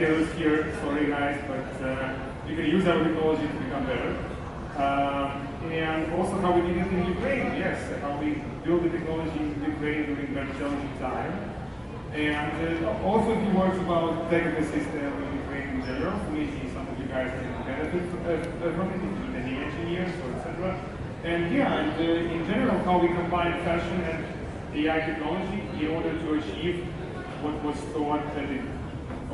chaos here, sorry guys, but you can use our technology to become better. And also how we did it in Ukraine, yes, how we built the technology in Ukraine during that challenging time. And also a few words about technical system in Ukraine in general. Maybe some of you guys can benefit from it, including any engineers or etc. And yeah, and in general, how we combine fashion and AI technology in order to achieve what was thought that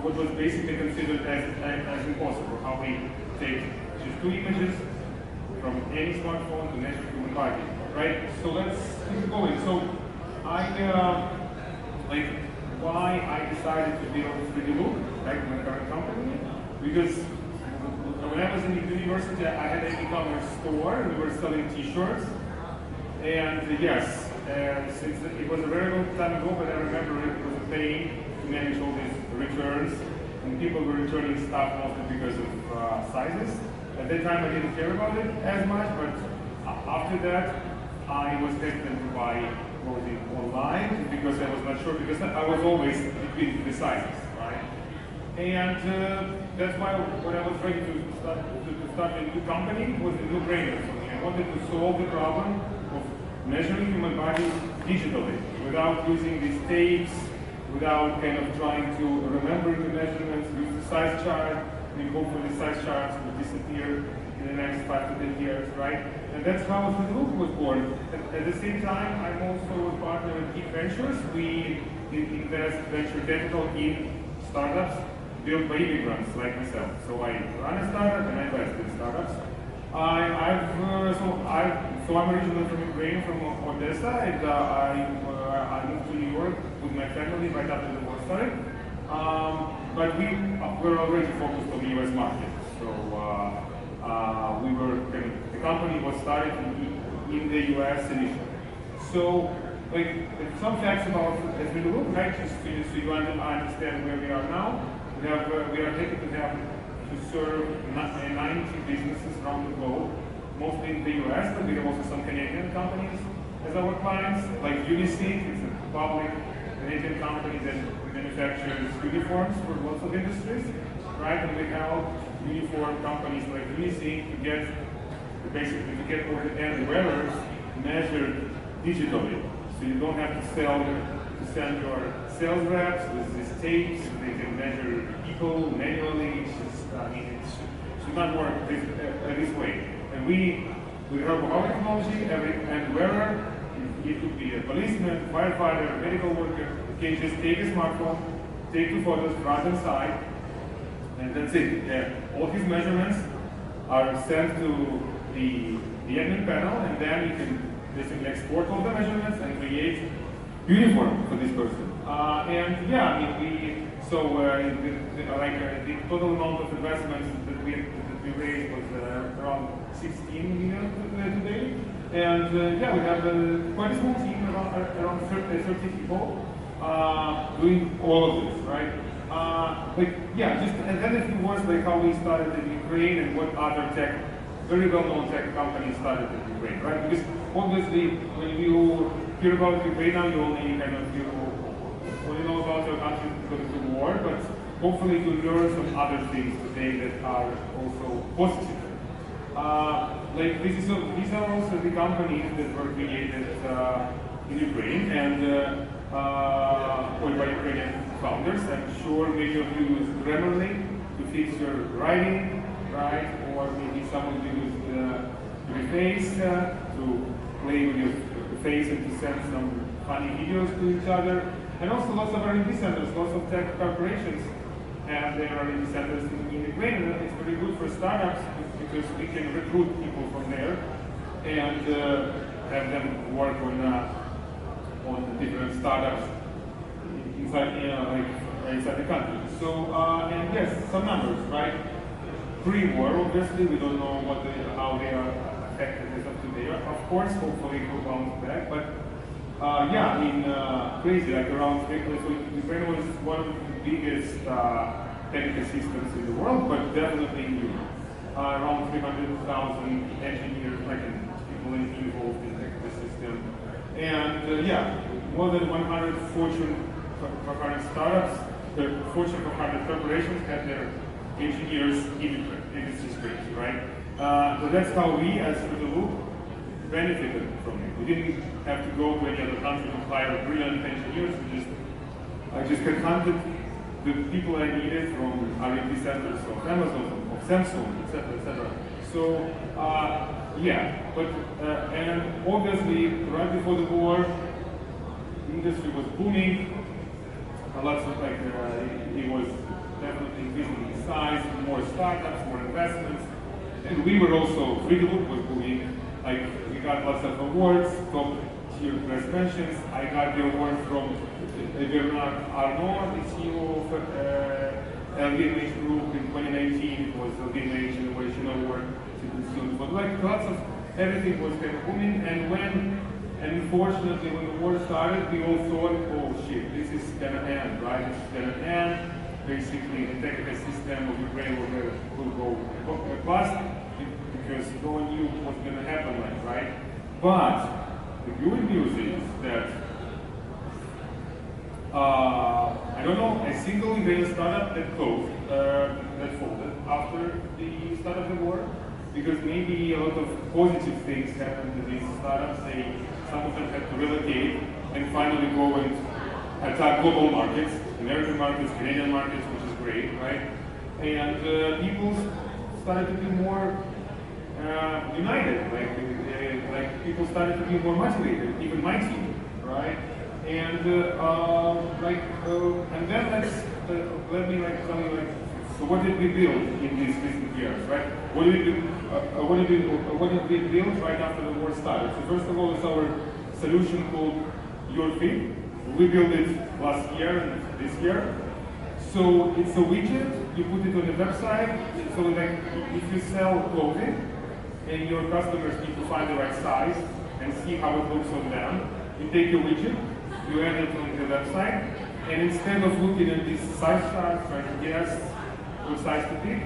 what was basically considered as impossible. How we take just two images from any smartphone to measure human body, right? So let's keep going. So why I decided to build 3D Look, right, my current company, because when I was in university, I had an e-commerce store, and we were selling T-shirts, and yes, since it was a very long time ago, but I remember it was a pain to manage all these returns, and people were returning stuff mostly because of sizes. At that time, I didn't care about it as much, but after that, I was hesitant to buy clothing online because I was not sure, because I was always between the sizes, right? And that's why when I was ready to start a new company, it was a no-brainer for me. I wanted to solve the problem of measuring human bodies digitally, without using these tapes, without kind of trying to remember the measurements, use the size chart. I mean, hopefully the size charts will disappear in the next 5 to 10 years, right? And that's how 3D Look was born. At the same time, I'm also a partner with Geek Ventures. We invest venture capital in startups built by immigrants like myself. So I run a startup and I invest in startups. So I'm originally from Ukraine, from Odessa, and I moved to New York with my family right after the war started. But we were already focused on the US market. So the company was started in the US initially. So, some facts about 3D Look, right? Just so you understand where we are now. We are happy to serve 90 businesses around the globe, mostly in the US, but we have also some Canadian companies as our clients, like Unisync. It's a public Canadian company that manufactures uniforms for lots of industries, right? And we help uniform companies like Unisync to get all the end wearers measured digitally. So you don't have to send your sales reps with these tapes. They can measure people manually. It should not work this way. And we help our technology. Every end wearer, it could be a policeman, firefighter, medical worker, can just take a smartphone, take 2 photos front and side, and that's it. All his measurements are sent to the admin panel, and then you can basically export all the measurements and create uniform for this person. And yeah, I mean, the total amount of investments that we raised was around 16 million today. And yeah, we have quite a small team, around 30 people, doing all of this, right? And then a few words like how we started in Ukraine and what other very well-known tech companies started in Ukraine, right? Because obviously, when you hear about Ukraine now, you only know about your country because of the war, but hopefully you learn some other things today that are also positive. These are also the companies that were created in Ukraine and by Ukrainian founders. I'm sure many of you use Grammarly to fix your writing, right? Or maybe some of you use your face to play with your face and to send some funny videos to each other. And also lots of R&D centers, lots of tech corporations have their R&D centers in Ukraine. And it's very good for startups because we can recruit people from there and have them work on different startups inside the country. So, and yes, some numbers, right? Pre-war, obviously, we don't know how they are affected as of today. Of course, hopefully it will bounce back, but yeah, I mean, crazy, like around, so Ukraine was one of the biggest technical systems in the world, but definitely in Europe. Around 300,000 engineers, people involved in the technical system. And yeah, more than 100 Fortune 500 startups the Fortune 500 corporations had their engineers immigrant in this history, right? So that's how we, as the Loop, benefited from it. We didn't have to go to any other country to hire brilliant engineers. I just headhunted the people I needed from R&D centers of Amazon, of Samsung, etc., etc. So, yeah, but and obviously, right before the war, the industry was booming. Lots of it was definitely increasing in size, more startups, more investments, and we were also, Loop was booming. Like, we got lots of awards, top tier press mentions. I got the award from Bernard Arnault, the CEO of LVMH Group in 2019. It was LVMH Innovation Award. But like lots of everything was kind of booming, and unfortunately when the war started, we all thought, oh shit, this is gonna end, right? This is gonna end. Basically, the tech ecosystem of Ukraine will go bust because no one knew what's gonna happen, like, right? But the good news is that I don't know a single Ukrainian startup that closed, that folded after the start of the war, because maybe a lot of positive things happened to these startups. Some of them had to relocate and finally go and attack global markets, American markets, Canadian markets, which is great, right? And people started to be more united, like people started to be more motivated, even my team, right? And and then let me tell you so what did we build in these recent years, right? What did we build right after the war started? So first of all, it's our solution called Your Feed. We built it last year and this year. So it's a widget, you put it on the website, so like if you sell clothing and your customers need to find the right size and see how it looks on them, you take your widget, you add it on the website, and instead of looking at these size charts, trying to guess what size to pick,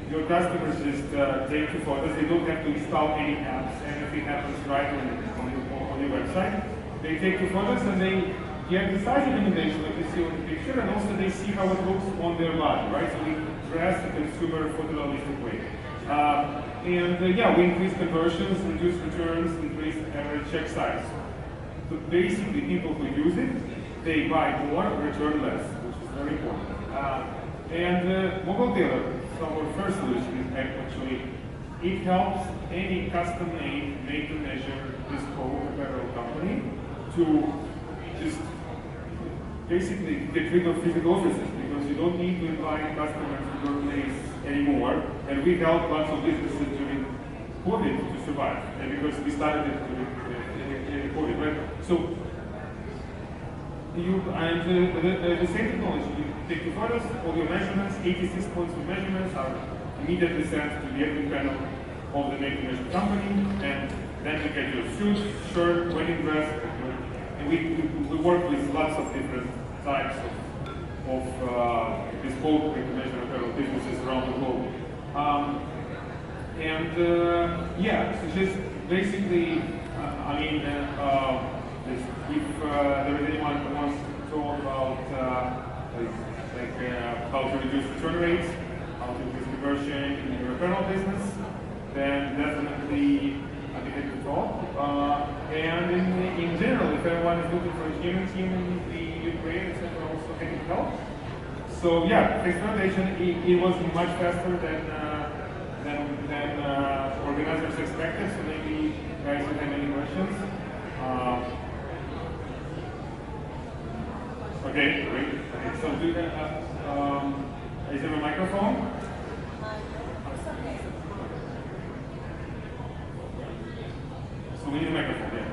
your customers just take the photos. They don't have to install any apps. Everything happens right on your website. They take the photos and they get the size recommendation that you see on the picture, and also they see how it looks on their body, right? So we dress the consumer photorealistic way. Yeah, we increase conversions, reduce returns, increase average check size. So basically, people who use it, they buy more, return less, which is very important. Mobile Tailor, so our first solution, actually, it helps any custom-made, made-to-measure, bespoke apparel company to just basically get rid of physical offices, because you don't need to invite customers to your place anymore. And we helped lots of businesses during COVID to survive, and because we started it during COVID, right? So the same technology, you take the photos, all your measurements, 86 points of measurements are immediately sent to the admin panel of the made-to-measure company, and then you get your suit, shirt, wedding dress, and we work with lots of different types of bespoke made-to-measure apparel businesses around the globe. Yeah, so just basically, if there is anyone who wants to talk about how to reduce return rates, how to increase conversion in your apparel business, then definitely I'd be happy to talk. And in general, if anyone is looking for a engineering team in the Ukraine, etc., also happy to help. So yeah, experimentation, it was much faster than organizers expected, so maybe you guys don't have any questions. Okay, great. Okay, so do that. Is there a microphone? So we need a microphone, yeah.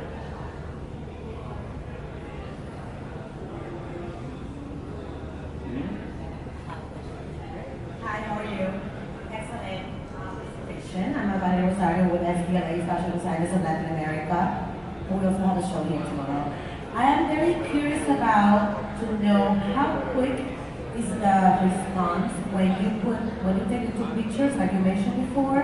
Hi, how are you? Excellent presentation. I'm Avalia Rosario with SBLA Fashion Designers of Latin America. And we also have a show here tomorrow. I am very curious to know how quick is the response when you take the two pictures, like you mentioned before,